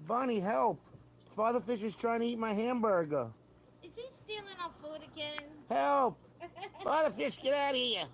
Bonnie, help. Father Fish is trying to eat my hamburger. Is he stealing our food again? Help. Father Fish, get out of here.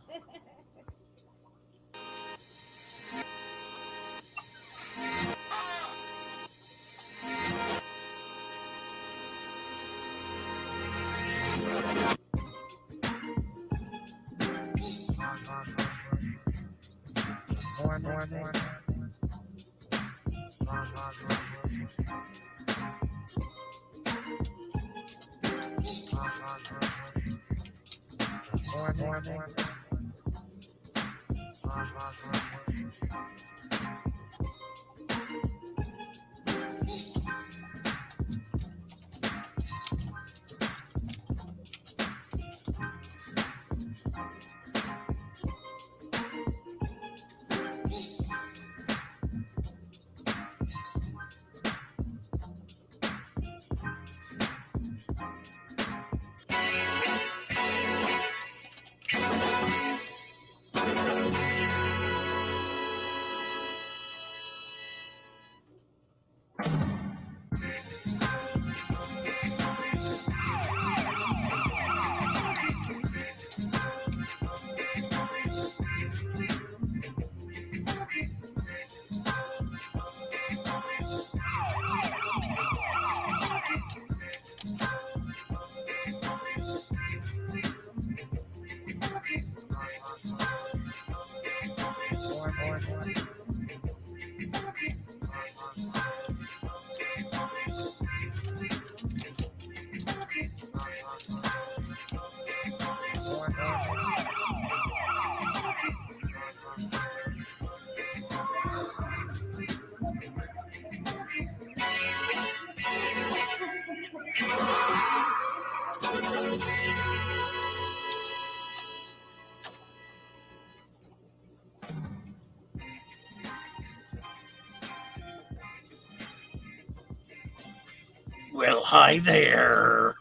Well, hi there.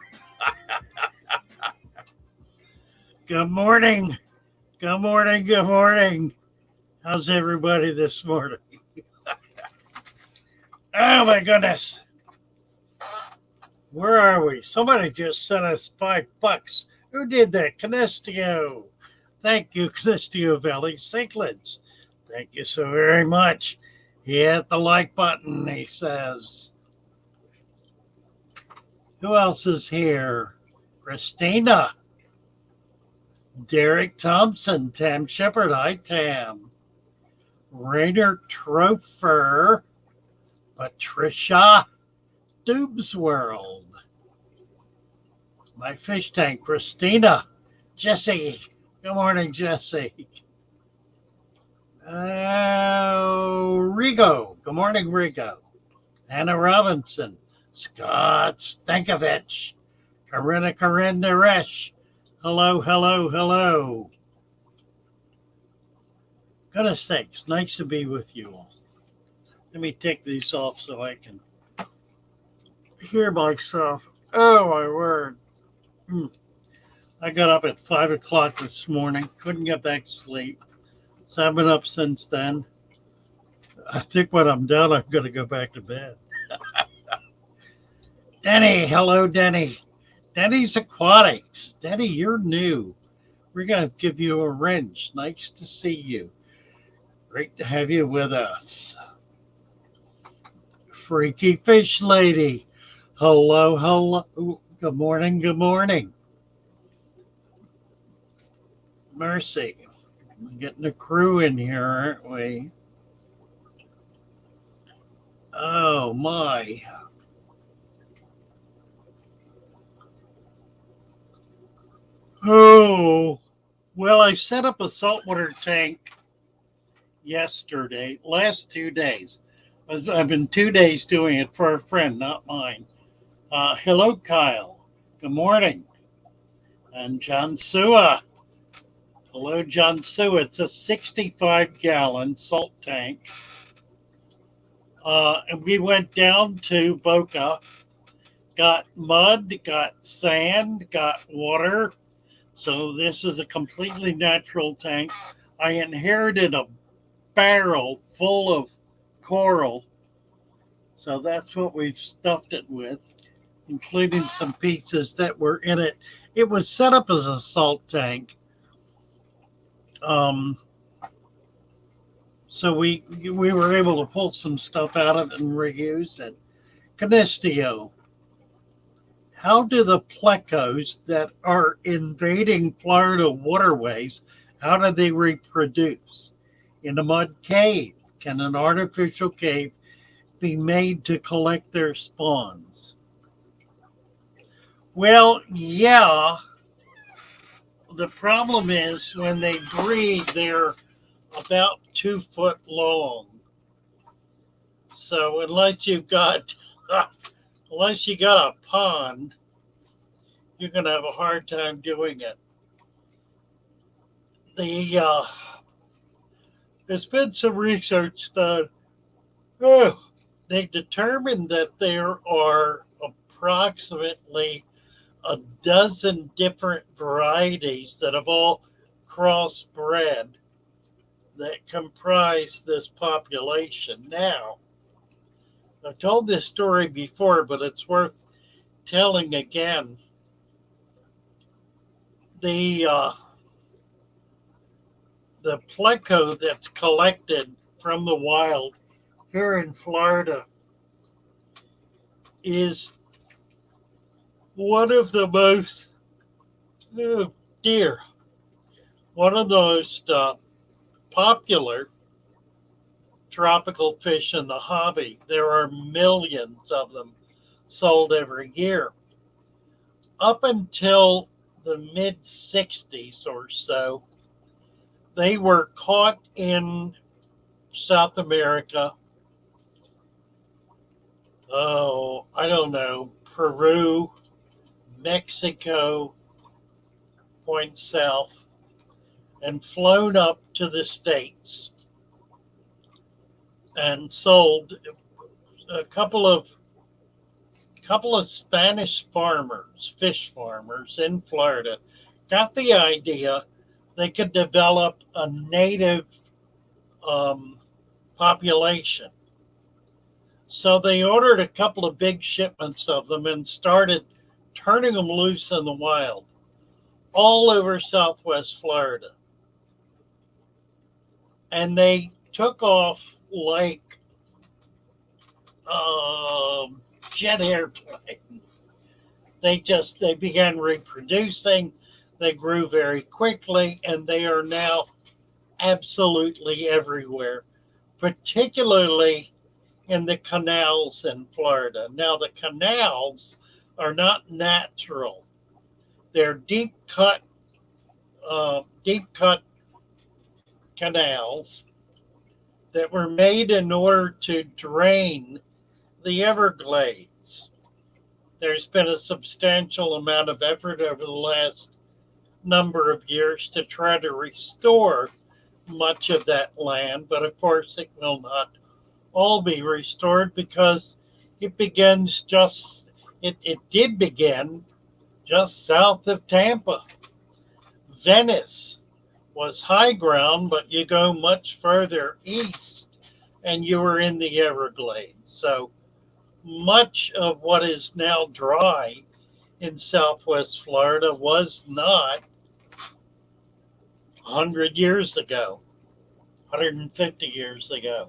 Good morning. Good morning. Good morning. How's everybody this morning? Oh my goodness. Where are we? Somebody just sent us $5. Who did that? Canestio. Thank you, Canestio Valley Cichlids. Thank you so very much. He hit the like button, he says. Who else is here? Christina. Derek Thompson. Tam Shepard. Hi, Tam. Rainer Trofer. Patricia Dubes World. My fish tank, Christina. Jesse. Good morning, Jesse. Rigo. Good morning, Rigo. Anna Robinson. Scott Stankovich. Corinna Naresh. Hello, hello, hello. Goodness sakes, nice to be with you all. Let me take these off so I can hear myself. Oh, my word. I got up at 5 o'clock this morning. Couldn't get back to sleep. So I've been up since then. I think when I'm done, I'm going to go back to bed. Denny, hello, Denny. Denny's Aquatics. Denny, you're new. We're going to give you a wrench. Nice to see you. Great to have you with us. Freaky Fish Lady. Hello, hello. Good morning, good morning. Mercy. We're getting a crew in here, aren't we? Oh, my. Oh, well, I set up a saltwater tank yesterday, last 2 days. I've been 2 days doing it for a friend, not mine. Hello, Kyle. Good morning. And John Sua. Hello, John Sua. It's a 65-gallon salt tank. And we went down to Boca, got mud, got sand, got water. So this is a completely natural tank. I inherited a barrel full of coral. So that's what we've stuffed it with, including some pieces that were in it. It was set up as a salt tank. Um, so we were able to pull some stuff out of it and reuse it. Canisteo, how do the plecos that are invading Florida waterways, how do they reproduce? In a mud cave, can an artificial cave be made to collect their spawns? Well, yeah. The problem is when they breed, they're about 2 foot long. So unless you got a pond, you're gonna have a hard time doing it. The there's been some research done. Oh, they determined that there are approximately a dozen different varieties that have all crossbred that comprise this population. Now, I've told this story before, but it's worth telling again. The the pleco that's collected from the wild here in Florida is one of the most oh dear, one of the most popular tropical fish in the hobby. There are millions of them sold every year. Up until the mid 60s or so, they were caught in South America. Oh, I don't know, Peru, Mexico, point south, and flown up to the States and sold. A couple of Spanish farmers, fish farmers in Florida, got the idea they could develop a native population. So they ordered a couple of big shipments of them and started turning them loose in the wild all over Southwest Florida. And they took off like jet airplane. They began reproducing. They grew very quickly, and they are now absolutely everywhere, particularly in the canals in Florida. Now the canals are not natural; they're deep cut canals that were made in order to drain the Everglades. There's been a substantial amount of effort over the last number of years to try to restore much of that land, but of course it will not all be restored because it did begin just south of Tampa. Venice was high ground, but you go much further east and you were in the Everglades. So much of what is now dry in Southwest Florida was not 100 years ago, 150 years ago.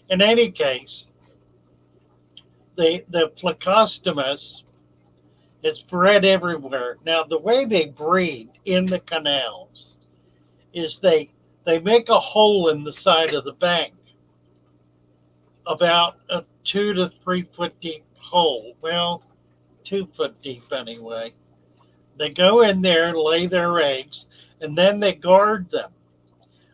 In any case, the Plecostomus is bred everywhere. Now, the way they breed in the canals is they make a hole in the side of the bank, about a 2 to 3 foot deep hole. Well, 2 foot deep anyway. They go in there and lay their eggs, and then they guard them.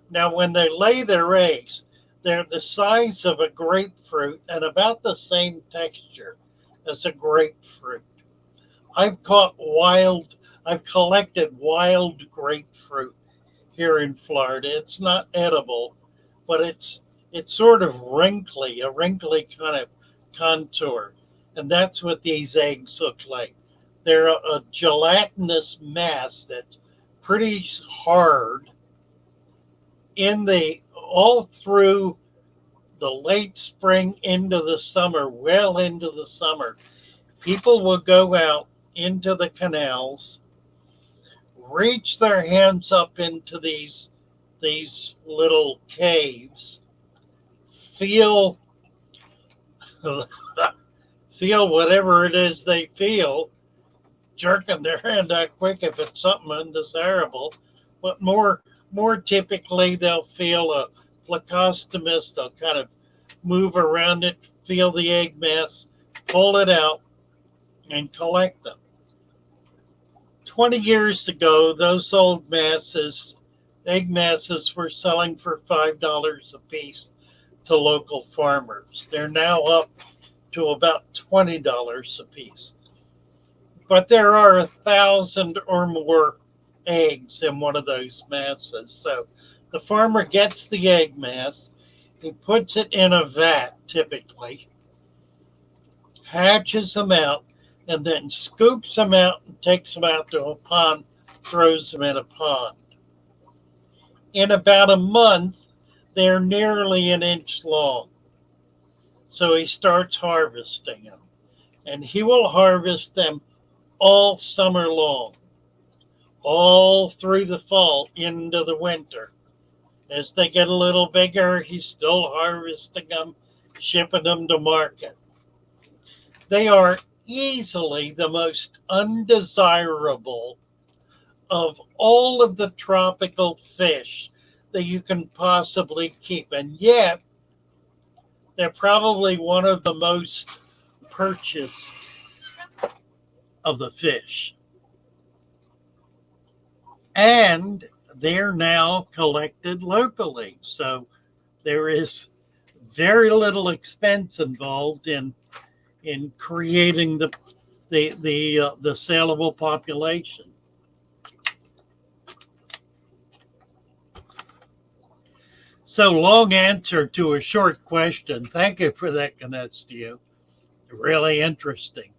Now, when they lay their eggs, they're the size of a grapefruit and about the same texture as a grapefruit. I've collected wild grapefruit here in Florida. It's not edible, but it's sort of wrinkly, a wrinkly kind of contour. And that's what these eggs look like. They're a gelatinous mass that's pretty hard all through the late spring into the summer, well into the summer, people will go out into the canals, reach their hands up into these little caves, feel feel whatever it is they feel, jerking their hand that quick if it's something undesirable. But more typically they'll feel a plecostomus, they'll kind of move around it, feel the egg mass, pull it out, and collect them. 20 years ago, those old masses, egg masses, were selling for $5 a piece to local farmers. They're now up to about $20 a piece. But there are 1,000 or more eggs in one of those masses. So the farmer gets the egg mass, he puts it in a vat typically, hatches them out, and then scoops them out and takes them out to a pond, throws them in a pond. In about a month, they're nearly an inch long. So he starts harvesting them. And he will harvest them all summer long, all through the fall into the winter. As they get a little bigger, he's still harvesting them, shipping them to market. They are easily the most undesirable of all of the tropical fish that you can possibly keep. And yet, they're probably one of the most purchased of the fish. And they're now collected locally. So there is very little expense involved in creating the saleable population. So long answer to a short question. Thank you for that, THEW. Really interesting.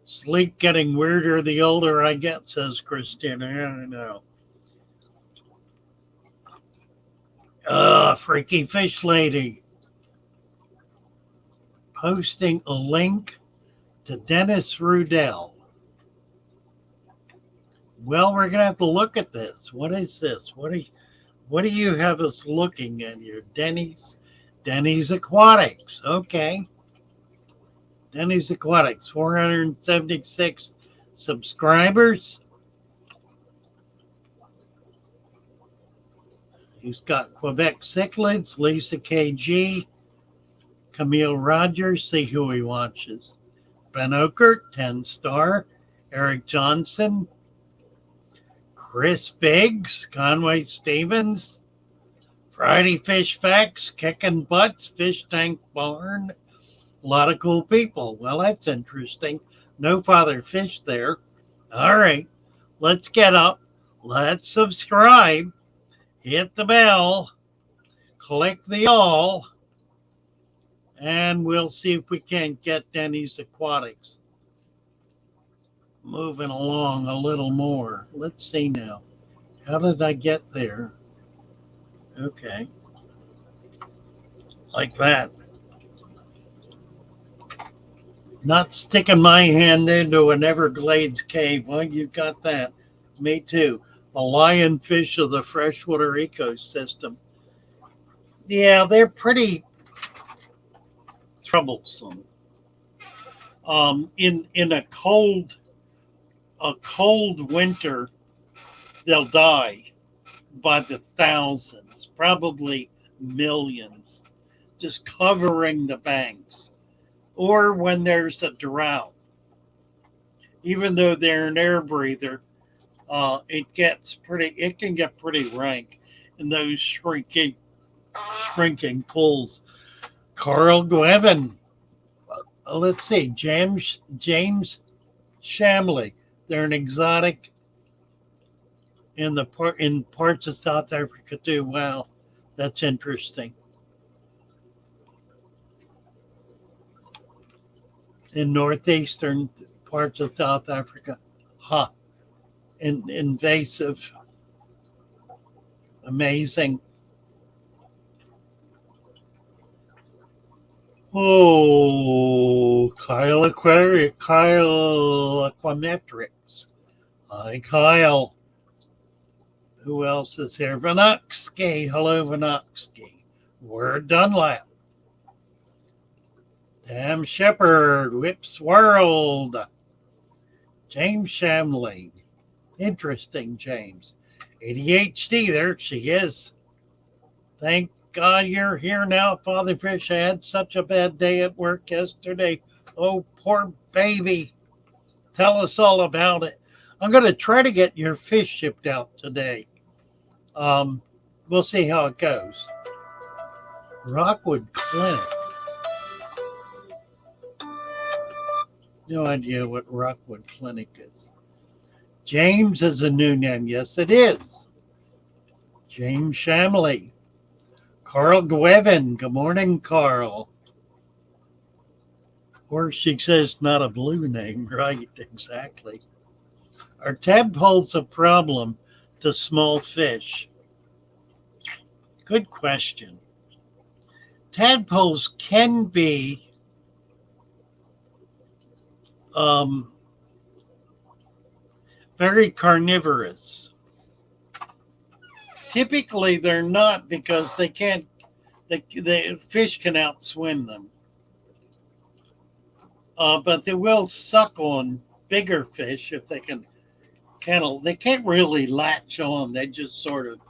Sleep getting weirder the older I get, says Christina. I don't know. Freaky Fish Lady posting a link to Dennis Rudell. Well, we're going to have to look at this. What is this? What do you have us looking at here? Denny's Aquatics. Okay. Denny's Aquatics, 476 subscribers. He's got Quebec Cichlids, Lisa KG, Camille Rogers, see who he watches. Ben Ockert, 10-star. Eric Johnson, Chris Biggs, Conway Stevens, Friday Fish Facts, Kicking Butts, Fish Tank Barn. A lot of cool people. Well, that's interesting. No Father Fish there. All right, let's get up. Let's subscribe. Hit the bell. Click the all. And we'll see if we can't get Denny's Aquatics moving along a little more. Let's see now. How did I get there? Okay. Like that. Not sticking my hand into an Everglades cave. Well, you got that. Me too. The lionfish of the freshwater ecosystem. Yeah, they're pretty troublesome. In a cold winter, they'll die by the thousands, probably millions, just covering the banks. Or when there's a drought, even though they're an air breather, it can get pretty rank in those shrinking pools. Carl Gwevin, let's see, James Shamley. They're an exotic in parts of South Africa too. Wow, that's interesting. In northeastern parts of South Africa, invasive, amazing. Oh, Kyle Aquametrics. Hi, Kyle. Who else is here? Vanoxky. Hello, Vanoxky. Word Dunlap. Tam Shepherd. Whips World. James Shamling. Interesting, James. ADHD, there she is. Thank God you're here now, Father Fish. I had such a bad day at work yesterday. Oh, poor baby. Tell us all about it. I'm going to try to get your fish shipped out today. We'll see how it goes. Rockwood Clinic. No idea what Rockwood Clinic is. James is a new name. Yes, it is. James Shamley. Carl Gwevin. Good morning, Carl. Or she says not a blue name, right? Exactly. Are tadpoles a problem to small fish? Good question. Tadpoles can be very carnivorous. Typically, they're not because they can't. The fish can outswim them, but they will suck on bigger fish if they can. They can't really latch on. They just sort of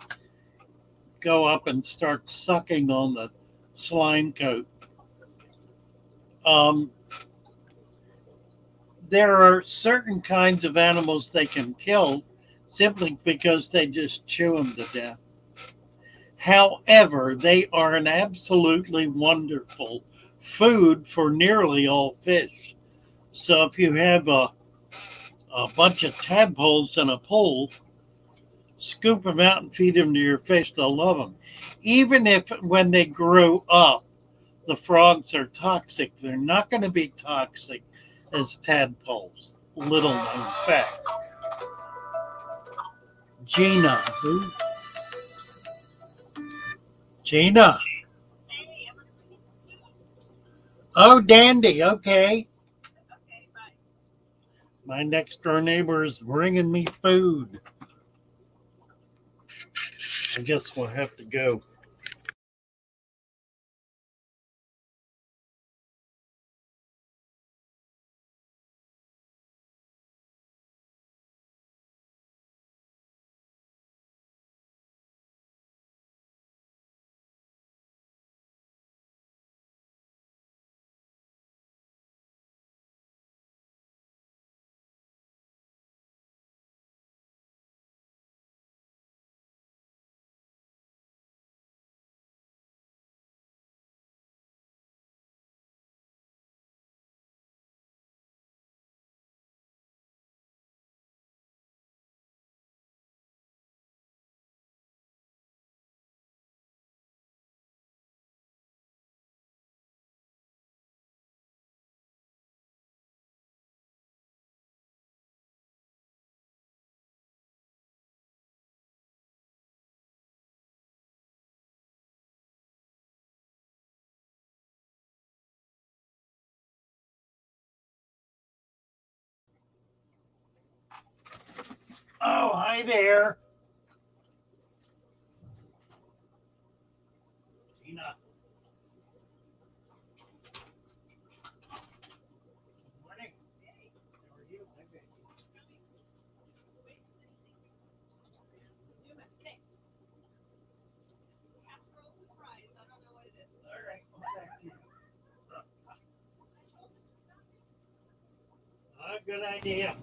go up and start sucking on the slime coat. Um, there are certain kinds of animals they can kill simply because they just chew them to death. However, they are an absolutely wonderful food for nearly all fish. So if you have a bunch of tadpoles in a pool, scoop them out and feed them to your fish. They'll love them. Even if when they grow up, the frogs are toxic, they're not going to be toxic as tadpoles. Little known fact. Gina. Who? Gina. Oh, Dandy. Okay. My next door neighbor is bringing me food. I guess we'll have to go. Oh, hi there. Gina. Good morning. How are you? All right. Good idea.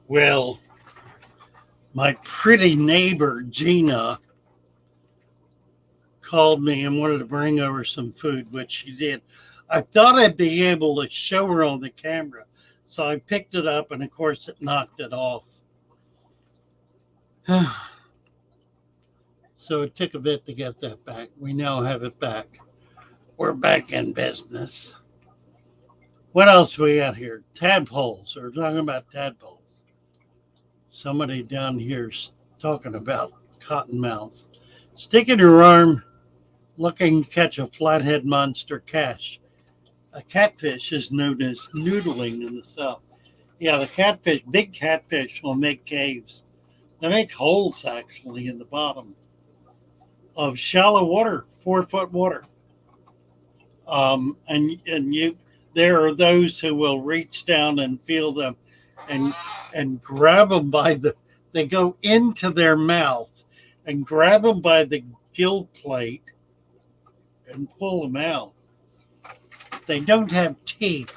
Well, my pretty neighbor Gina called me and wanted to bring over some food, which she did. I thought I'd be able to show her on the camera. So I picked it up, and of course, it knocked it off. So it took a bit to get that back. We now have it back. We're back in business. What else we got here? Tadpoles. We're talking about tadpoles. Somebody down here's talking about cottonmouths. Stick in your arm, looking to catch a flathead monster cash. A catfish is known as noodling in the south. Yeah, the catfish, big catfish will make caves. They make holes actually in the bottom of shallow water, 4-foot water. There are those who will reach down and feel them and grab them they go into their mouth and grab them by the gill plate and pull them out. They don't have teeth,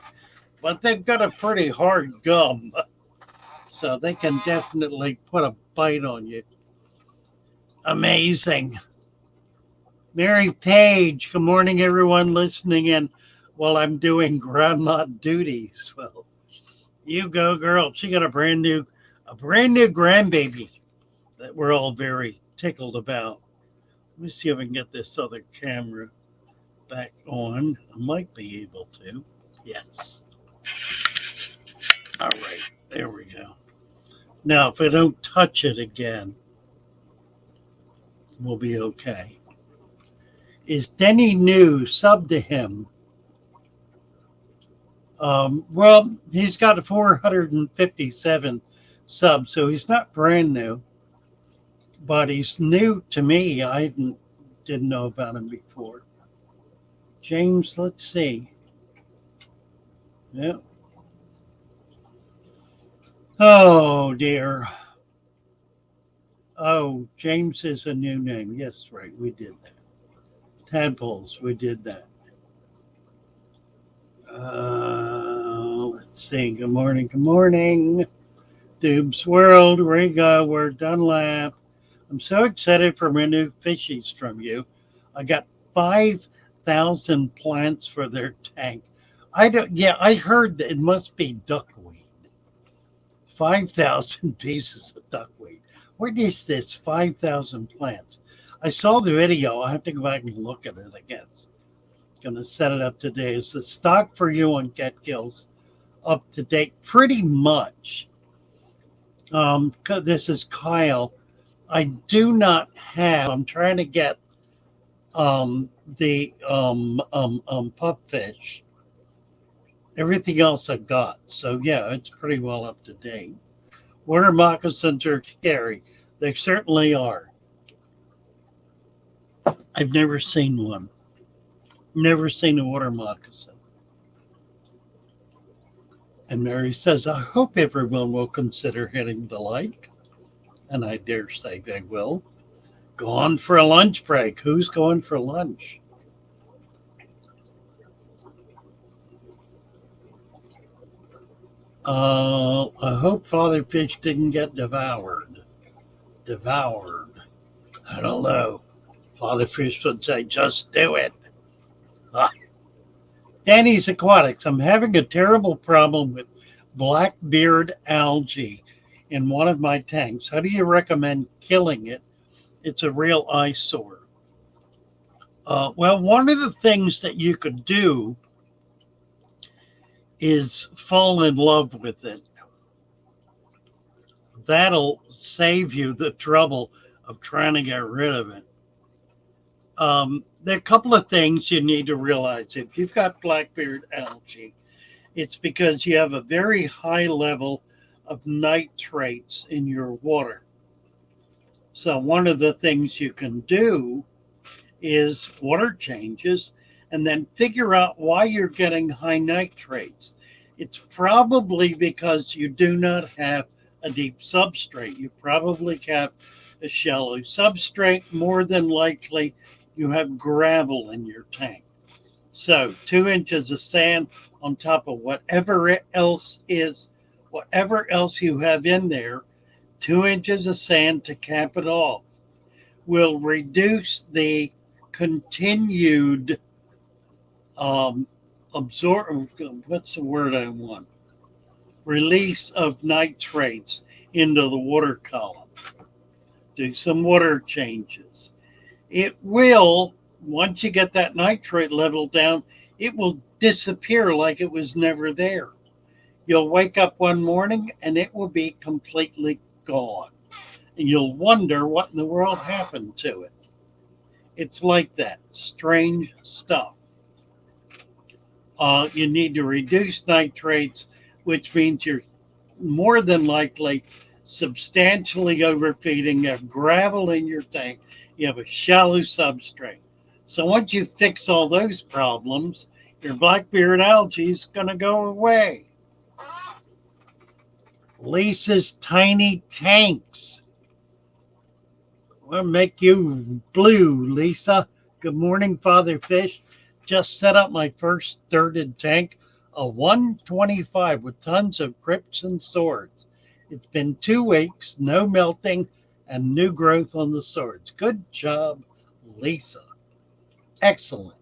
but they've got a pretty hard gum, so they can definitely put a bite on you. Amazing. Mary Page, good morning, everyone listening in while I'm doing grandma duties. Well, you go, girl. She got a brand new grandbaby that we're all very tickled about. Let me see if I can get this other camera back on. I might be able to. Yes. All right, there we go. Now, if I don't touch it again, we'll be okay. Is Denny new? Sub to him. Well, he's got 457 subs, so he's not brand new, but he's new to me. I didn't know about him before. James, let's see. Yeah. Oh, dear. Oh, James is a new name. Yes, right. We did that. Tadpoles, we did that. Let's see. Good morning. Good morning. Dubes World, Riga, we're Dunlap. I'm so excited for my new fishies from you. I got 5,000 plants for their tank. I heard that it must be duckweed. 5,000 pieces of duckweed. What is this? 5,000 plants. I saw the video. I have to go back and look at it, I guess. Going to set it up today. Is the stock for you on Get Kills up to date? Pretty much. This is Kyle. I do not have. I'm trying to get the pupfish. Everything else I've got. So yeah, it's pretty well up to date. Water moccasins are scary. They certainly are. I've never seen one. Never seen a water moccasin. And Mary says, I hope everyone will consider hitting the like. And I dare say they will. Gone for a lunch break. Who's going for lunch? I hope Father Fish didn't get devoured. I don't know. Father Fish would say, just do it. Danny's Aquatics. I'm having a terrible problem with blackbeard algae in one of my tanks. How do you recommend killing it? It's a real eyesore. Well, one of the things that you could do is fall in love with it. That'll save you the trouble of trying to get rid of it. There are a couple of things you need to realize. If you've got blackbeard algae, it's because you have a very high level of nitrates in your water. So one of the things you can do is water changes and then figure out why you're getting high nitrates. It's probably because you do not have a deep substrate. You probably have a shallow substrate. More than likely, you have gravel in your tank. So 2 inches of sand on top of whatever else you have in there, 2 inches of sand to cap it off will reduce the continued absorb. What's the word I want? Release of nitrates into the water column. Do some water changes. It will, once you get that nitrate level down, it will disappear like it was never there. You'll wake up one morning and it will be completely gone. And you'll wonder what in the world happened to it. It's like that. Strange stuff. You need to reduce nitrates, which means you're more than likely substantially overfeeding. You have gravel in your tank. You have a shallow substrate. So once you fix all those problems, your blackbeard algae is going to go away. Lisa's tiny tanks. We'll make you blue, Lisa. Good morning, Father Fish. Just set up my first dirted tank, a 125 with tons of crypts and swords. It's been 2 weeks, no melting, and new growth on the swords. Good job, Lisa. Excellent.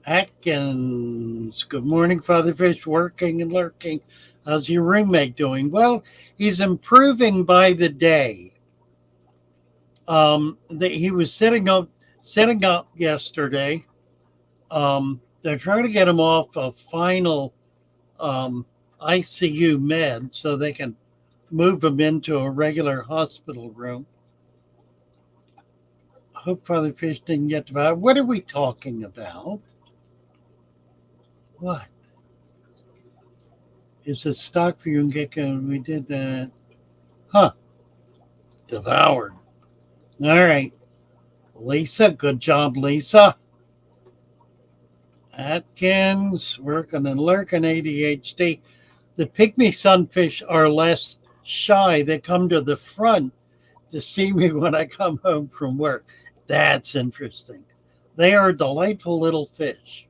Atkins, good morning, Father Fish, working and lurking. How's your roommate doing? Well, he's improving by the day. He was sitting up yesterday. They're trying to get him off a final ICU med so they can move him into a regular hospital room. I hope Father Fish didn't get to that. What are we talking about? What? Is it stock for you and Gecko? We did that. Huh. Devoured. All right. Lisa, good job, Lisa. Atkins, working and lurking, ADHD. The pygmy sunfish are less shy. They come to the front to see me when I come home from work. That's interesting. They are delightful little fish.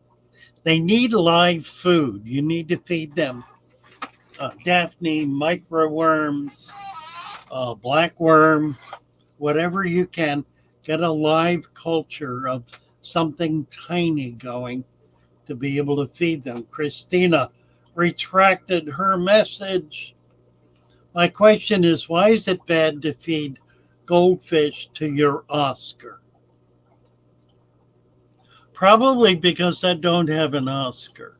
They need live food. You need to feed them Daphne, microworms, blackworm, whatever you can. Get a live culture of something tiny going to be able to feed them. Christina retracted her message. My question is, why is it bad to feed goldfish to your Oscar? Probably because I don't have an Oscar.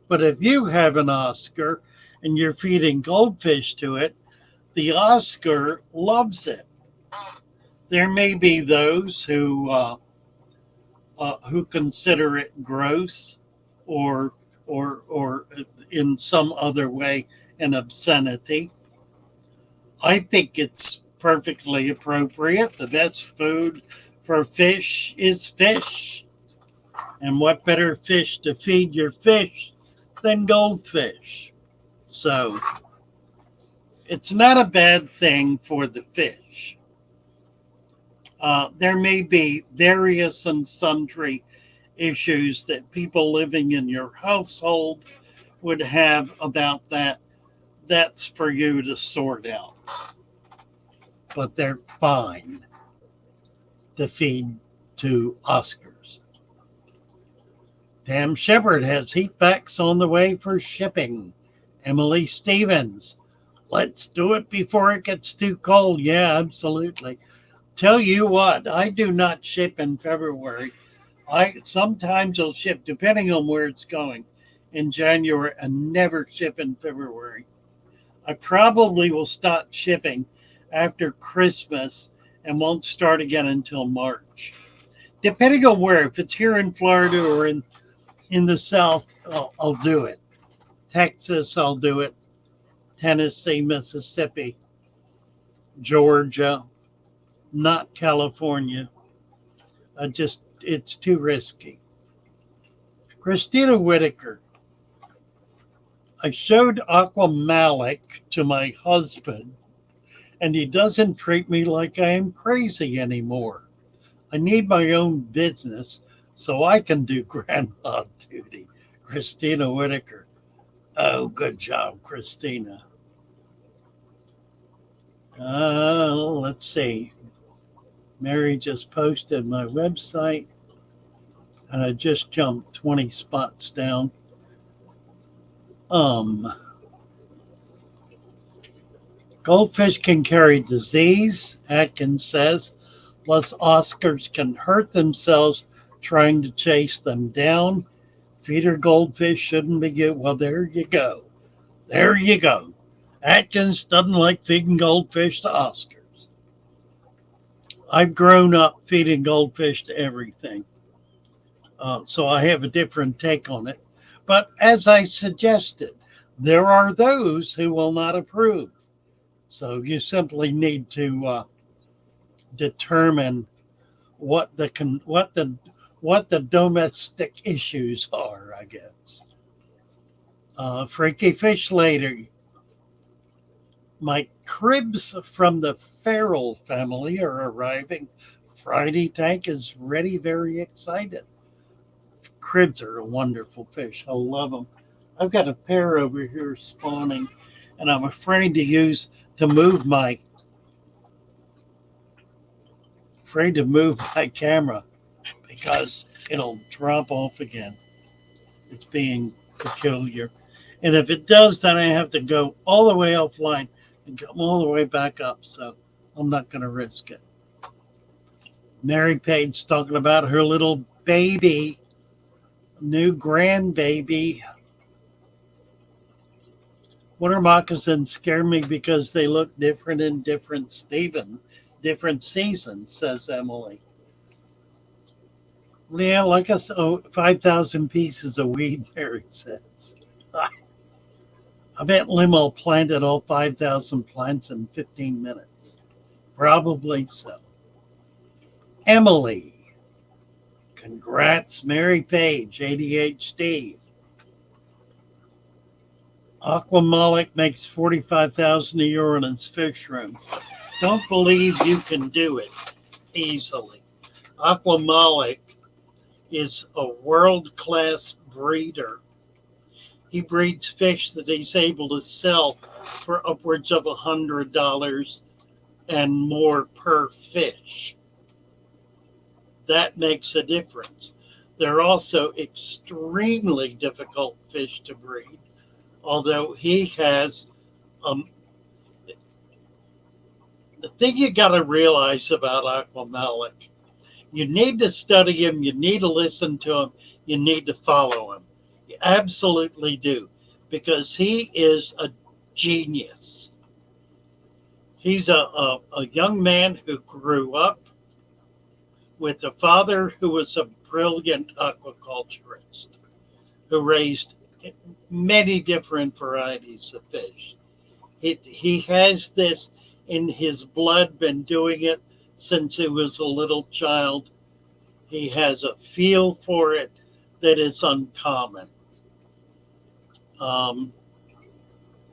But if you have an Oscar and you're feeding goldfish to it, the Oscar loves it. There may be those who consider it gross or in some other way an obscenity. I think it's perfectly appropriate. The best food for fish is fish. And what better fish to feed your fish than goldfish? So it's not a bad thing for the fish. There may be various and sundry issues that people living in your household would have about that. That's for you to sort out. But they're fine to feed to Oscars. Tam Shepard has heat packs on the way for shipping. Emily Stevens, let's do it before it gets too cold. Yeah, absolutely. Tell you what, I do not ship in February. I sometimes will ship, depending on where it's going, in January and never ship in February. I probably will stop shipping after Christmas and won't start again until March. Depending on where, if it's here in Florida or in the South, I'll do it. Texas, I'll do it. Tennessee, Mississippi, Georgia, not California. It's too risky. Christina Whitaker. I showed Aqua Malik to my husband, and he doesn't treat me like I am crazy anymore. I need my own business so I can do grandma duty. Christina Whitaker. Oh, good job, Christina. Let's see. Mary just posted my website, and I just jumped 20 spots down. Goldfish can carry disease, Atkins says, plus Oscars can hurt themselves trying to chase them down. Feeder goldfish shouldn't be good. Well, there you go. There you go. Atkins doesn't like feeding goldfish to Oscars. I've grown up feeding goldfish to everything. So I have a different take on it. But as I suggested, there are those who will not approve. So you simply need to determine what the domestic issues are, I guess. Freaky Fish Lady. My cribs from the feral family are arriving. Friday tank is ready, very excited. Cribs are a wonderful fish. I love them. I've got a pair over here spawning, and I'm afraid to move my camera because it'll drop off again. It's being peculiar. And if it does, then I have to go all the way offline and come all the way back up. So I'm not going to risk it. Mary Page talking about her little baby, new grandbaby. Winter moccasins scare me because they look different in different seasons, says Emily. Yeah, like us, 5,000 pieces of weed, Mary says. I bet Limo planted all 5,000 plants in 15 minutes. Probably so. Emily. Congrats, Mary Page, ADHD. Aquamolic makes $45,000 a year in its fish room. Don't believe you can do it easily. Aquamolic is a world-class breeder. He breeds fish that he's able to sell for upwards of $100 and more per fish. That makes a difference. They're also extremely difficult fish to breed, although he has the thing you got to realize about Aquamolic, you need to study him, you need to listen to him, you need to follow him. You absolutely do, because he is a genius. He's a young man who grew up with a father who was a brilliant aquaculturist, who raised many different varieties of fish. He has this in his blood, been doing it since he was a little child. He has a feel for it that is uncommon.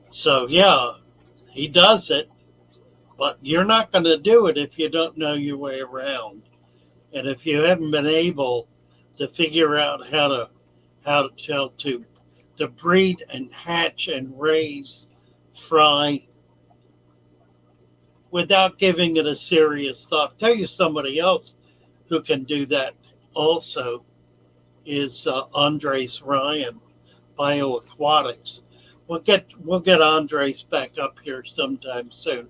So yeah, he does it, but you're not going to do it if you don't know your way around. And if you haven't been able to figure out how to breed and hatch and raise fry without giving it a serious thought. Tell you somebody else who can do that also is Andres Ryan, Bioaquatics. We'll get Andres back up here sometime soon.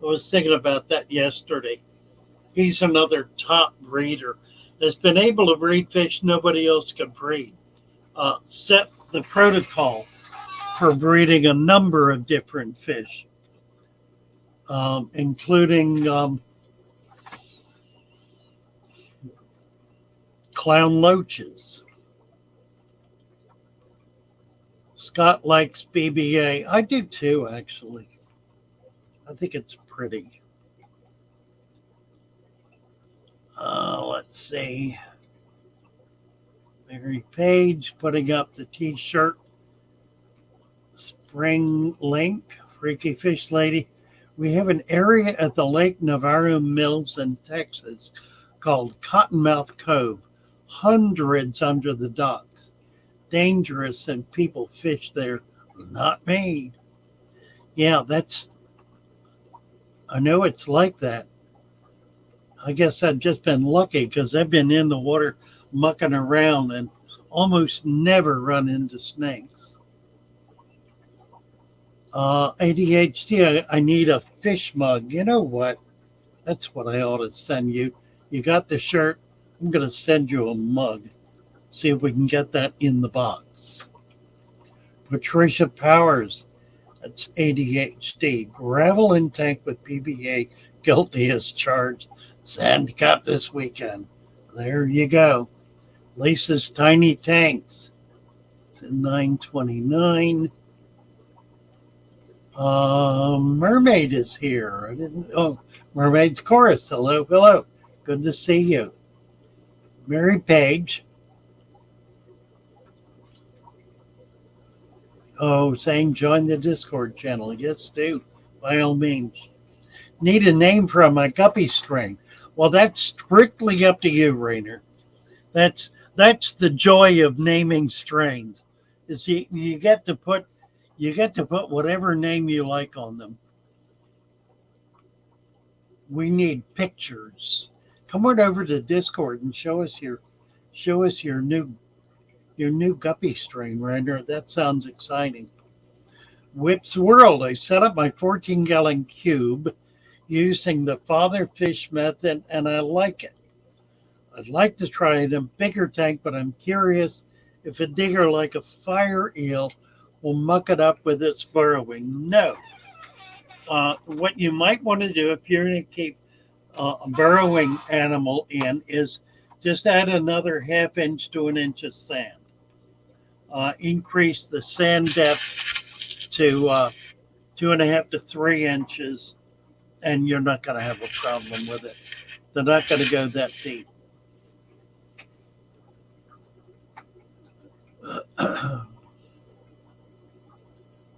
I was thinking about that yesterday. He's another top breeder that's been able to breed fish nobody else can breed. Set the protocol for breeding a number of different fish, including clown loaches. Scott likes BBA. I do too, actually. I think it's pretty. Let's see. Mary Page putting up the t-shirt. Spring link. Freaky Fish Lady. We have an area at the Lake Navarro Mills in Texas called Cottonmouth Cove. Hundreds under the docks. Dangerous and people fish there. Not me. Yeah, I know it's like that. I guess I've just been lucky because I've been in the water mucking around and almost never run into snakes. ADHD, I need a fish mug. You know what? That's what I ought to send you. You got the shirt. I'm going to send you a mug. See if we can get that in the box. Patricia Powers, that's ADHD. Gravel in tank with PBA, guilty as charged. Sand cut this weekend. There you go. Lisa's Tiny Tanks. It's in 929. Mermaid is here. Mermaid's Chorus. Hello, hello. Good to see you. Mary Page. Oh, saying join the Discord channel. Yes, do. By all means. Need a name for my guppy strain. Well, that's strictly up to you, Rainer. That's the joy of naming strains. Is you get to put whatever name you like on them. We need pictures. Come on over to Discord and show us your new guppy strain, Rainer. That sounds exciting. Whip's World. I set up my 14-gallon cube using the father fish method, and I like it. I'd like to try it in a bigger tank, but I'm curious if a digger like a fire eel will muck it up with its burrowing. No. What you might want to do if you're going to keep a burrowing animal in is just add another ½ inch to an inch of sand. Increase the sand depth to 2.5 to 3 inches, and you're not going to have a problem with it. They're not going to go that deep.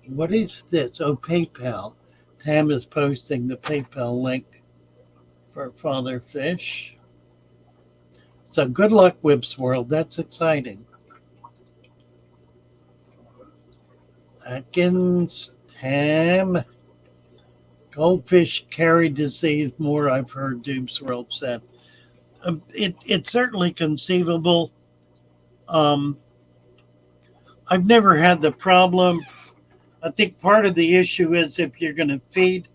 What is this? Oh, PayPal. Tam is posting the PayPal link for Father Fish. So good luck, Whip's World. That's exciting. Atkins, Tam. Goldfish carry disease more, I've heard Dubes World said. It's certainly conceivable. I've never had the problem. I think part of the issue is if you're going to feed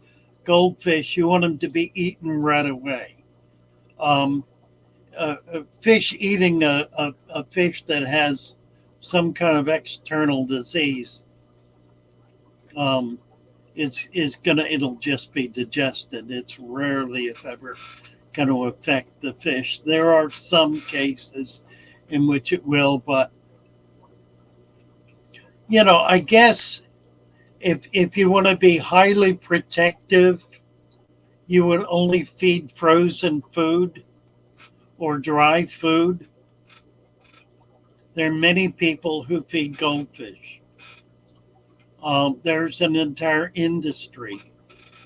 goldfish, you want them to be eaten right away. A fish eating a fish that has some kind of external disease, it'll just be digested. It's rarely, if ever, going to affect the fish. There are some cases in which it will, but I guess if you want to be highly protective, you would only feed frozen food or dry food. There are many people who feed goldfish. There's an entire industry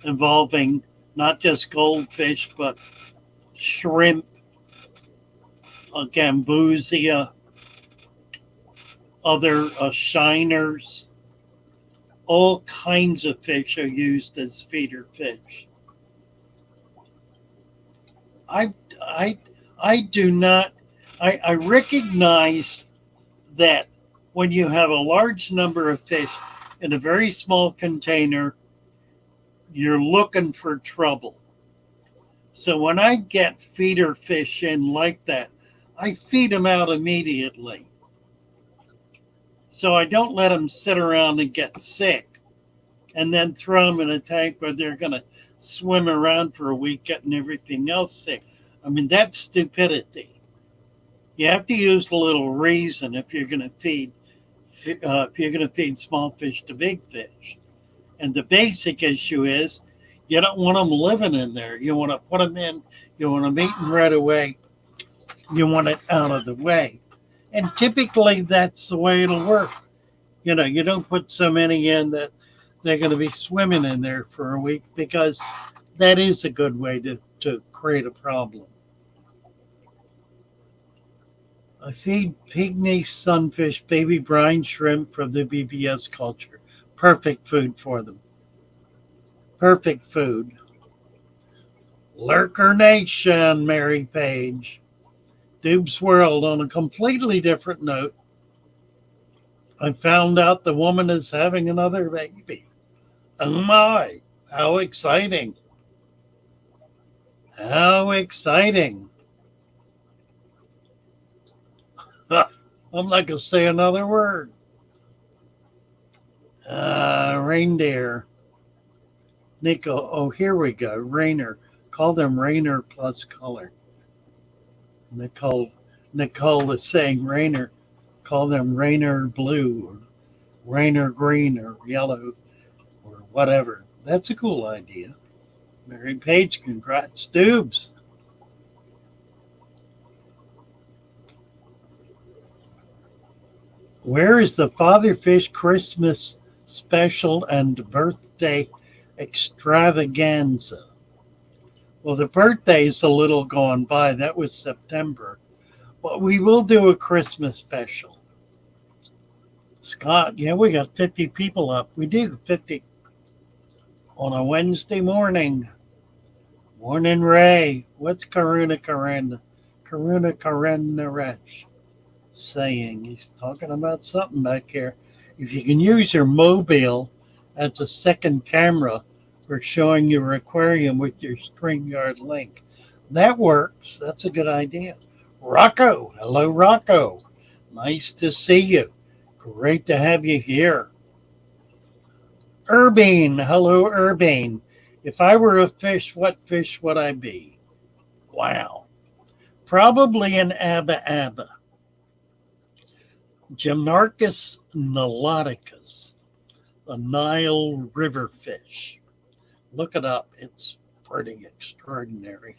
involving not just goldfish, but shrimp, gambusia, other shiners. All kinds of fish are used as feeder fish. I recognize that when you have a large number of fish in a very small container, you're looking for trouble. So when I get feeder fish in like that, I feed them out immediately. So I don't let them sit around and get sick and then throw them in a tank where they're going to swim around for a week getting everything else sick. I mean, that's stupidity. You have to use a little reason if you're going to feed small fish to big fish. And the basic issue is you don't want them living in there. You want to put them in. You want them eaten right away. You want it out of the way. And typically that's the way it'll work. You don't put so many in that they're going to be swimming in there for a week, because that is a good way to create a problem. I feed pygmy sunfish baby brine shrimp from the BBS culture. Perfect food for them. Perfect food. Lurker Nation, Mary Page. Dube's World. On a completely different note, I found out the woman is having another baby. Oh my, how exciting! How exciting! I'm not going to say another word. Reindeer. Nico, oh, here we go. Rainer. Call them Rainer plus color. Nicole is saying Rainer. Call them Rainer blue or Rainer green or yellow or whatever. That's a cool idea. Mary Page, congrats, Dubes. Where is the Father Fish Christmas special and birthday extravaganza? Well, the birthday's a little gone by. That was September. But we will do a Christmas special. Scott, yeah, we got 50 people up. We do 50 on a Wednesday morning. Morning, Ray. What's Karuna Karenaresh saying? He's talking about something back here. If you can use your mobile as a second camera for showing your aquarium with your StreamYard link, that works. That's a good idea. Rocco. Hello, Rocco. Nice to see you. Great to have you here. Urbane. Hello, Urbane. If I were a fish, what fish would I be? Wow. Probably an Abba Abba. Gymnarchus niloticus, the Nile River fish. Look it up. It's pretty extraordinary.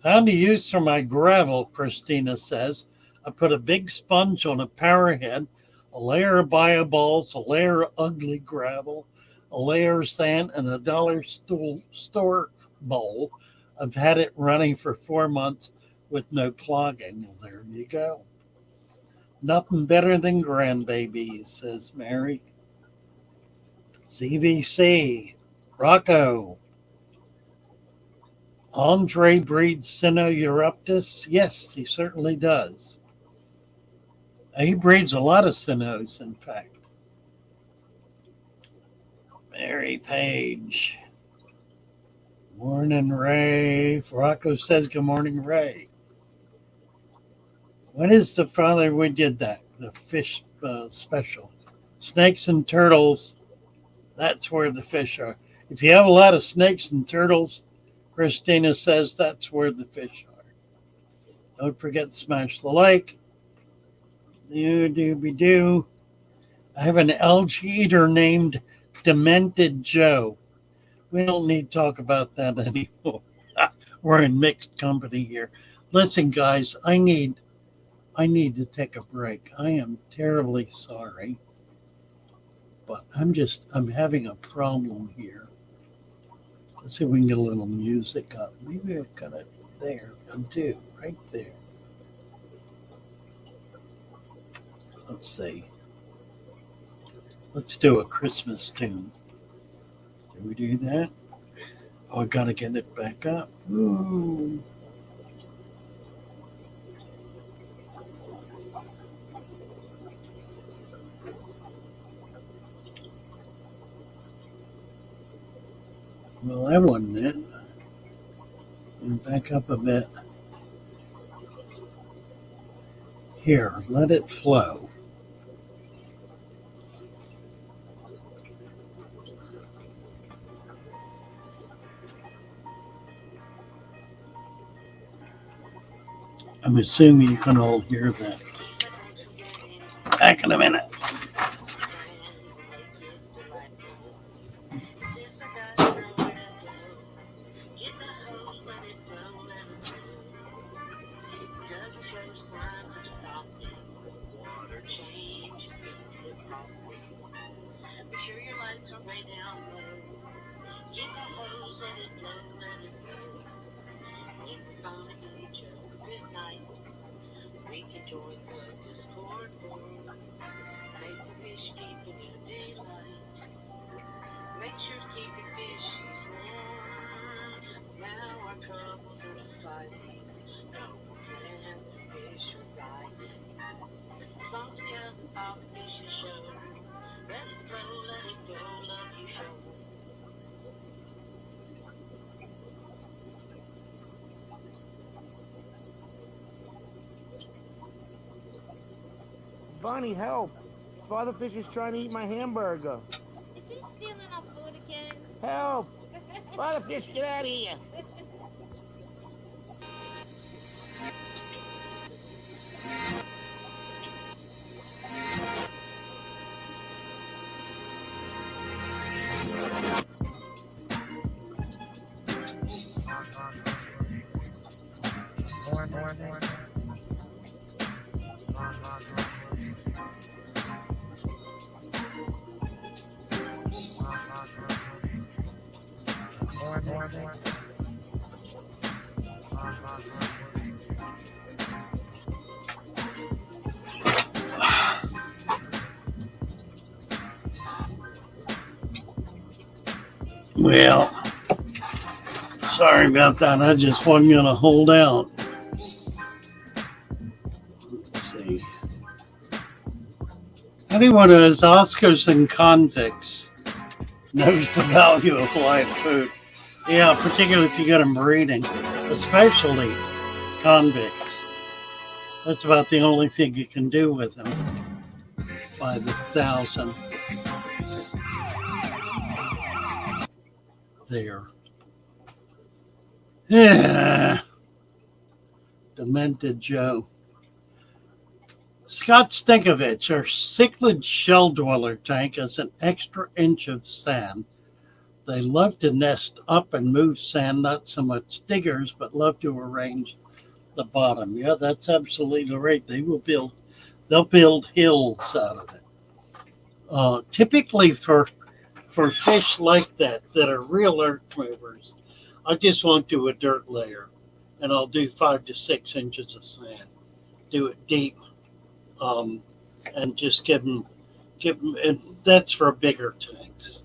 Found a use for my gravel, Christina says. I put a big sponge on a powerhead, a layer of bio balls, a layer of ugly gravel, a layer of sand, and a dollar store bowl. I've had it running for 4 months with no clogging. Well, there you go. Nothing better than grandbabies, says Mary. CVC. Rocco. Andre breeds Cynoeuroptus? Yes, he certainly does. He breeds a lot of Cynos, in fact. Mary Page. Morning, Ray. Rocco says, good morning, Ray. When is the Father we did that? The fish special. Snakes and turtles, that's where the fish are. If you have a lot of snakes and turtles, Christina says that's where the fish are. Don't forget to smash the like. Do. I have an algae eater named Demented Joe. We don't need to talk about that anymore. We're in mixed company here. Listen, guys, I need to take a break. I am terribly sorry, but I'm having a problem here. Let's see if we can get a little music up. Maybe I got it there. I do, right there. Let's see. Let's do a Christmas tune. Did we do that? Oh, I gotta get it back up. Ooh. Well, that wasn't it. And back up a bit. Here, let it flow. I'm assuming you can all hear that. Back in a minute. Bonnie, help! Father Fish is trying to eat my hamburger. Is he stealing our food again? Help! Father Fish, get out of here! Well, sorry about that. I just wasn't going to hold out. Let's see. Anyone who has Oscars and convicts knows the value of live food. Yeah, particularly if you get them breeding, especially convicts. That's about the only thing you can do with them by the thousand. There. Yeah. Demented Joe. Scott Stinkovich, our cichlid shell dweller tank, has an extra inch of sand. They love to nest up and move sand, not so much diggers, but love to arrange the bottom. Yeah, that's absolutely right. They'll build hills out of it. Typically for fish like that are real earth movers, I just won't do a dirt layer, and I'll do 5 to 6 inches of sand. Do it deep, and just give them, and that's for bigger tanks.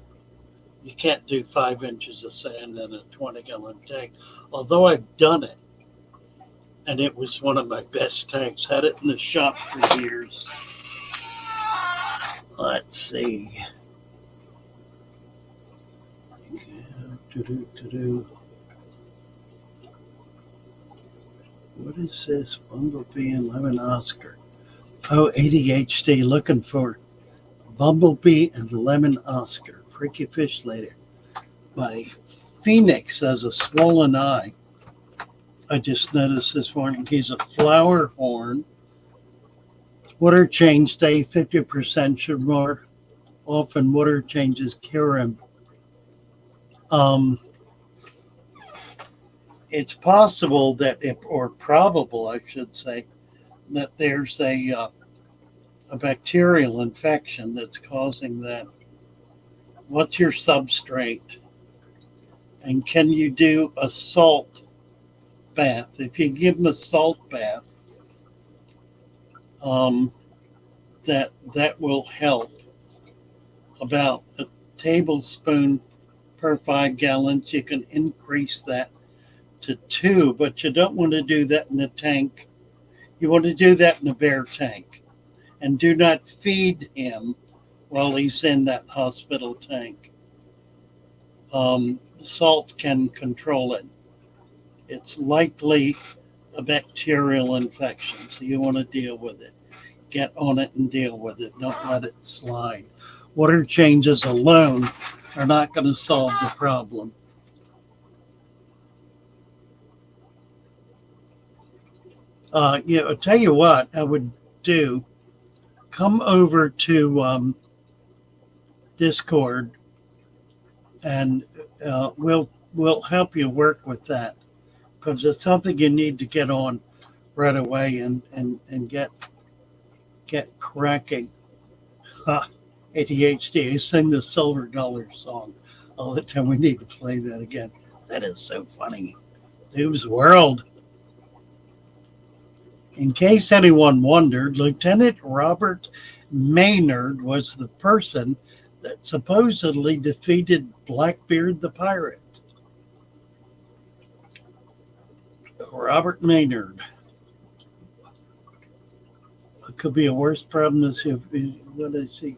You can't do 5 inches of sand in a 20-gallon tank. Although I've done it, and it was one of my best tanks. Had it in the shop for years. Let's see. What is this? Bumblebee and Lemon Oscar. Oh, ADHD looking for Bumblebee and Lemon Oscar. Freaky Fish Later. My Phoenix has a swollen eye. I just noticed this morning. He's a flower horn. Water change day 50% or more. Often water changes cure him. It's possible that, or probable, I should say, that there's a bacterial infection that's causing that. What's your substrate? And can you do a salt bath? If you give them a salt bath, that will help. About a tablespoon per 5 gallons. You can increase that to 2, but you don't want to do that in a tank. You want to do that in a bare tank. And do not feed him while he's in that hospital tank. Salt can control it. It's likely a bacterial infection, so you want to deal with it. Get on it and deal with it. Don't let it slide. Water changes alone are not going to solve the problem. I'll tell you what I would do. Come over to Discord, and we'll help you work with that, because it's something you need to get on right away and get cracking. ADHD. I sing the Silver Dollar song all the time. We need to play that again. That is so funny. Two's World. In case anyone wondered, Lieutenant Robert Maynard was the person that supposedly defeated Blackbeard the pirate. Robert Maynard. It could be a worse problem than what I see.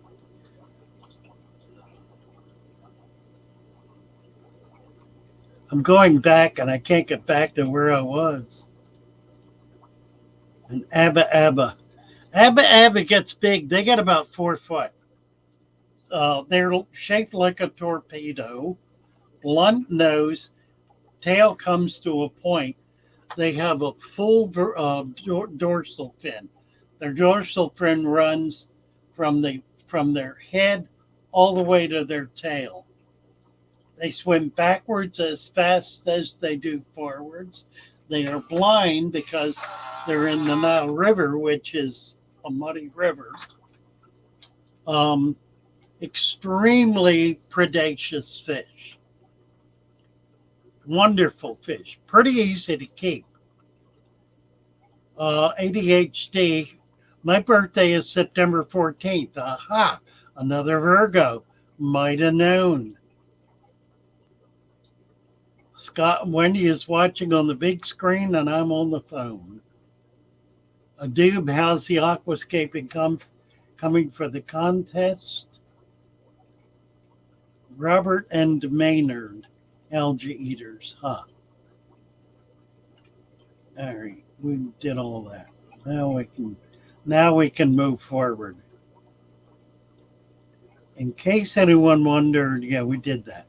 I'm going back and I can't get back to where I was. And Abba Abba. Abba Abba gets big. They get about 4 foot. They're shaped like a torpedo, blunt nose, tail comes to a point. They have a full dorsal fin. Their dorsal fin runs from their head all the way to their tail. They swim backwards as fast as they do forwards. They are blind because they're in the Nile River, which is a muddy river. Extremely predaceous fish. Wonderful fish. Pretty easy to keep. ADHD. My birthday is September 14th. Aha! Another Virgo. Might have known. Scott and Wendy is watching on the big screen and I'm on the phone. Adoob, how's the aquascaping coming for the contest? Robert and Maynard, algae eaters, huh? All right, we did all that. Now we can move forward. In case anyone wondered, yeah, we did that.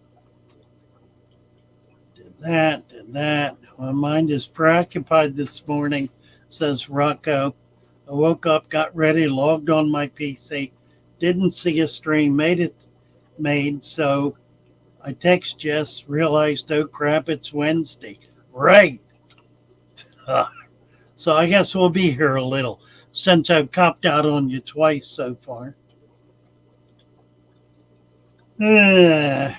Did that. My mind is preoccupied this morning, says Rocco. I woke up, got ready, logged on my PC, didn't see a stream, made, so I text Jess, realized, oh crap, it's Wednesday. Right. So I guess we'll be here a little, since I've copped out on you twice so far. Bigfoot,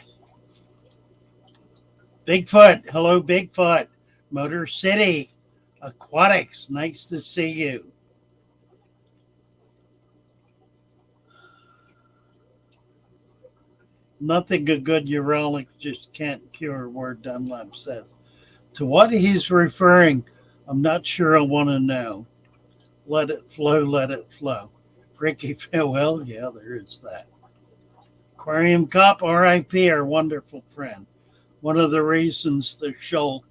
hello Bigfoot, Motor City, Aquatics, nice to see you. Nothing a good urologist just can't cure, Ward Dunlap says. To what he's referring, I'm not sure I want to know. Let it flow, let it flow. Ricky, well, yeah, there is that. Aquarium Cop, RIP, our wonderful friend. One of the reasons the shoal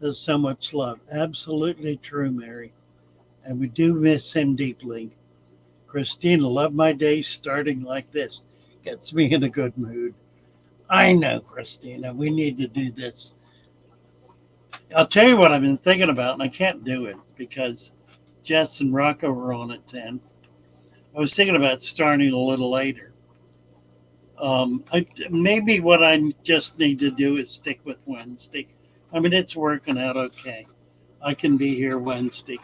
has so much love. Absolutely true, Mary. And we do miss him deeply. Christina, love my day starting like this. Gets me in a good mood. I know, Christina. We need to do this. I'll tell you what I've been thinking about, and I can't do it because Jess and Rocco were on at 10. I was thinking about starting a little later. Maybe what I just need to do is stick with Wednesday. I mean, it's working out okay. I can be here Wednesday.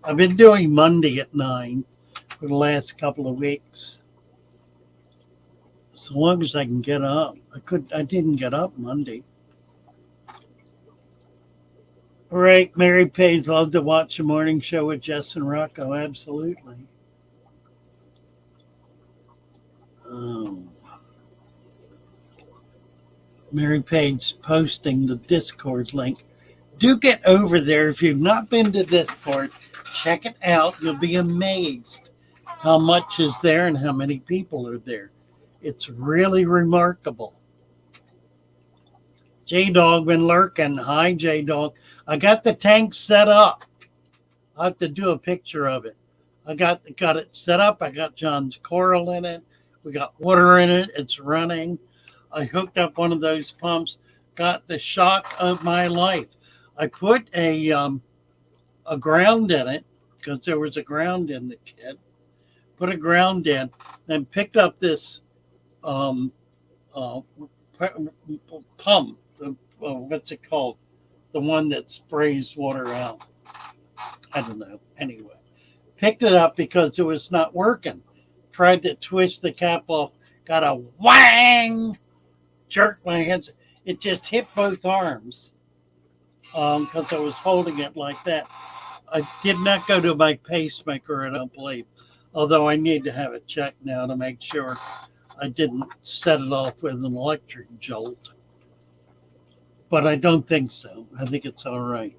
I've been doing Monday at 9 for the last couple of weeks. So long as I can get up. I didn't get up Monday. All right, Mary Page, love to watch the morning show with Jess and Rocco. Absolutely. Mary Page posting the Discord link. Do get over there. If you've not been to Discord, check it out. You'll be amazed how much is there and how many people are there. It's really remarkable. J-Dog been lurking. Hi, J-Dog. I got the tank set up. I have to do a picture of it. I got it set up. I got John's coral in it. We got water in it. It's running. I hooked up one of those pumps. Got the shock of my life. I put a ground in it because there was a ground in the kit. Put a ground in, then picked up this pump. What's it called? The one that sprays water out. I don't know. Anyway, picked it up because it was not working. Tried to twist the cap off. Got a whang. Jerked my hands. It just hit both arms because I was holding it like that. I did not go to my pacemaker, I don't believe. Although I need to have it checked now to make sure I didn't set it off with an electric jolt. But I don't think so. I think it's all right.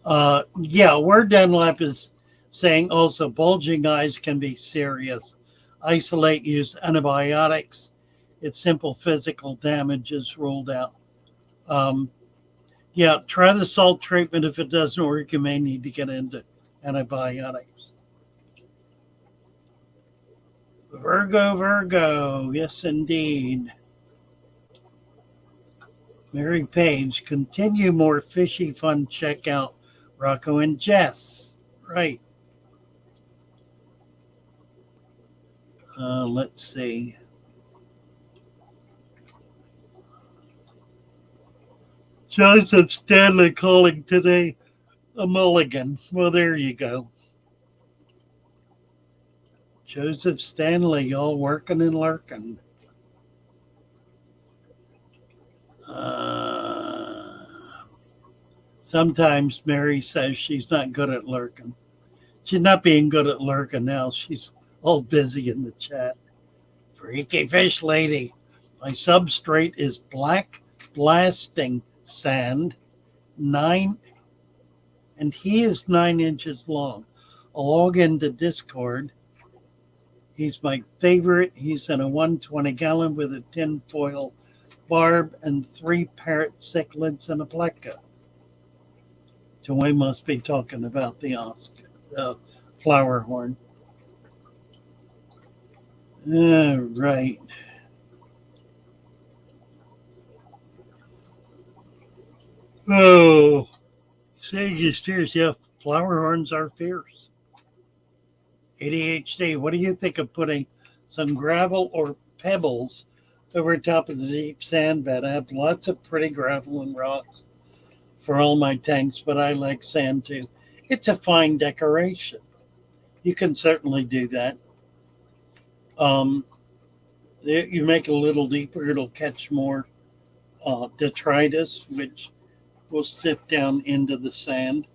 Yeah, word Dunlap is saying also bulging eyes can be serious. Isolate, use antibiotics. If simple physical damage is ruled out. Um, yeah, try the salt treatment. If it doesn't work, you may need to get into antibiotics. Virgo, Virgo. Yes, indeed. Mary Page, continue more fishy fun. Check out Rocco and Jess. Right. Let's see. Joseph Stanley calling today a mulligan. Well, there you go. Joseph Stanley, all working and lurking. Uh, Sometimes Mary says she's not good at lurking. She's not being good at lurking now. She's all busy in the chat. Freaky fish lady. My substrate is black blasting sand, 9, and he is 9 inches long. I'll log into Discord. He's my favorite. He's in a 120-gallon with a tin foil barb and 3 parrot cichlids and a pleco. Joy must be talking about the flower horn. All right. Oh, saying is fierce. Yeah, flower horns are fierce. ADHD, what do you think of putting some gravel or pebbles over top of the deep sand bed? I have lots of pretty gravel and rocks for all my tanks, but I like sand too. It's a fine decoration. You can certainly do that. You make it a little deeper, it'll catch more detritus, which will sift down into the sand.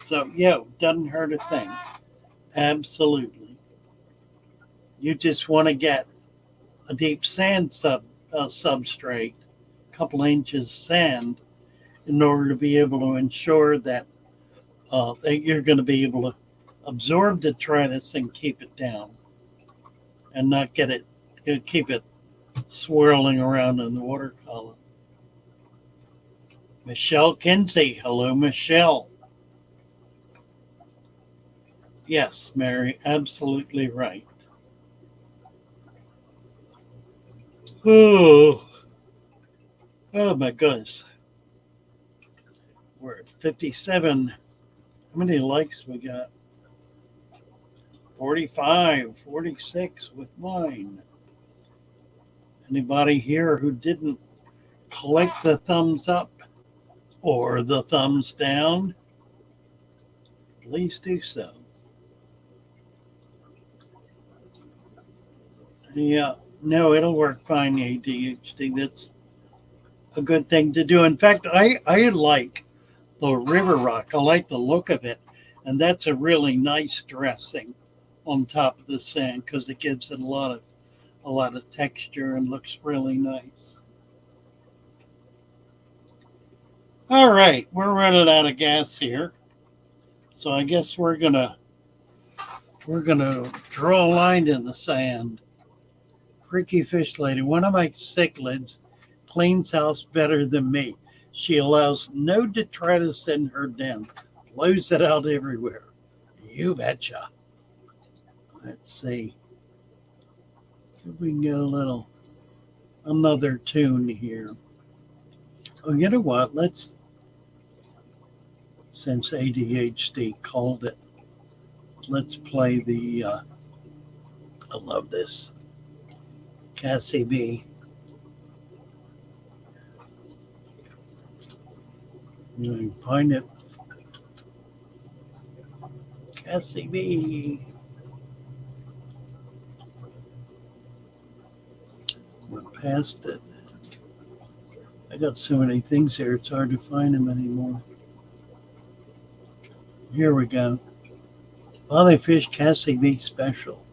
So, yeah, doesn't hurt a thing. Absolutely. You just want to get a deep sand substrate, a couple inches sand, in order to be able to ensure that you're going to be able to absorb detritus and keep it down, and not get it, keep it swirling around in the water column. Michelle Kinsey, hello, Michelle. Yes, Mary, absolutely right. Oh, oh my goodness. We're at 57. How many likes we got? 45, 46 with mine. Anybody here who didn't click the thumbs up or the thumbs down, please do so. Yeah, no, it'll work fine, ADHD. That's a good thing to do. In fact, I like the river rock. I like the look of it, and that's a really nice dressing on top of the sand because it gives it a lot of texture and looks really nice. All right, we're running out of gas here, so I guess we're gonna draw a line in the sand. Freaky fish lady, one of my cichlids cleans house better than me. She allows no detritus in her den, blows it out everywhere. You betcha. Let's see. See if we can get another tune here. Oh, you know what? Since ADHD called it, let's play the, I love this, Cassie B. You can find it. Cassie B. Went past it. I got so many things here, it's hard to find them anymore. Here we go. Bobby Fish Cassie B special.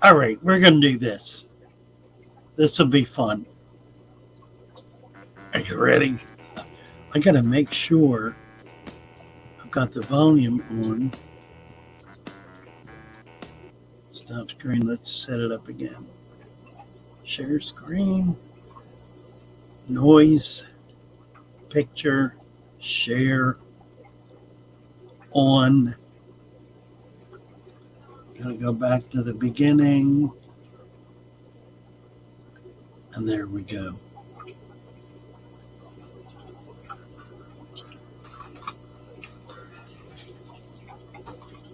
All right, we're going to do this. This will be fun. Are you ready? I gotta make sure I've got the volume on. Stop screen. Let's set it up again. Share screen. Noise. Picture. Share. On. Gotta go back to the beginning. And there we go.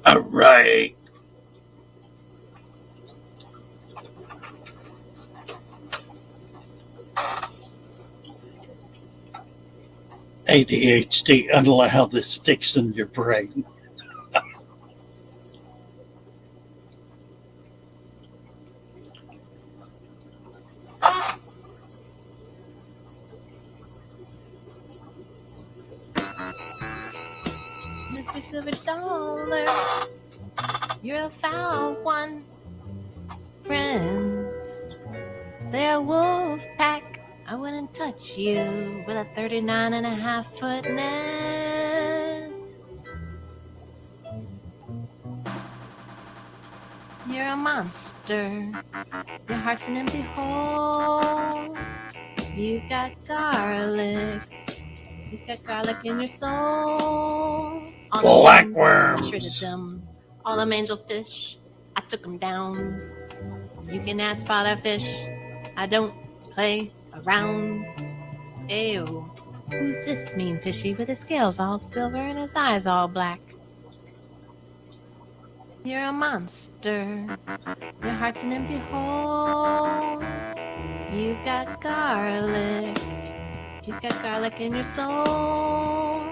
All right. ADHD, I don't know how this sticks in your brain. Mr. Silver Dollar, you're a foul one. Friends, they're a wolf pack. I wouldn't touch you with a 39.5-foot net. You're a monster. Your heart's an empty hole. You've got garlic. You've got garlic in your soul. All the ones, I shredded them. All them angel fish, I took them down. You can ask Father Fish. I don't play around. Ew. Who's this mean fishy with his scales all silver and his eyes all black? You're a monster. Your heart's an empty hole. You've got garlic. You've got garlic in your soul.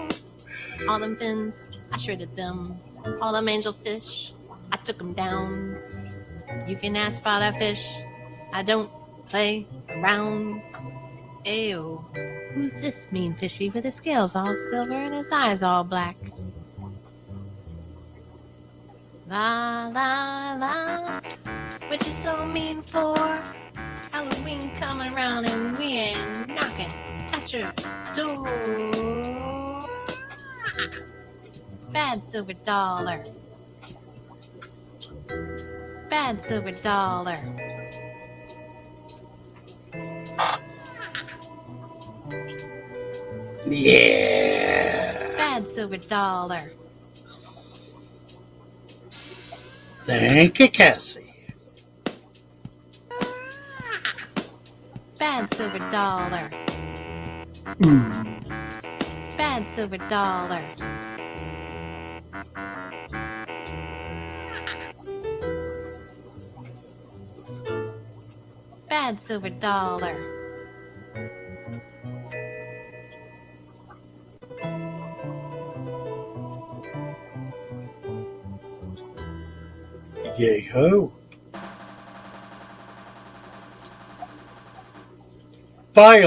All them fins, I shredded them. All them angel fish, I took them down. You can ask Father Fish. I don't play around. Ew. Who's this mean fishy with his scales all silver and his eyes all black? La la la. What you so mean for? Halloween coming around and we ain't knocking at your door. Bad silver dollar. Bad silver dollar. Yeah. Bad silver dollar. Thank you, Cassie. Bad silver dollar. Bad silver dollar. Bad silver dollar. Yay ho. Bye.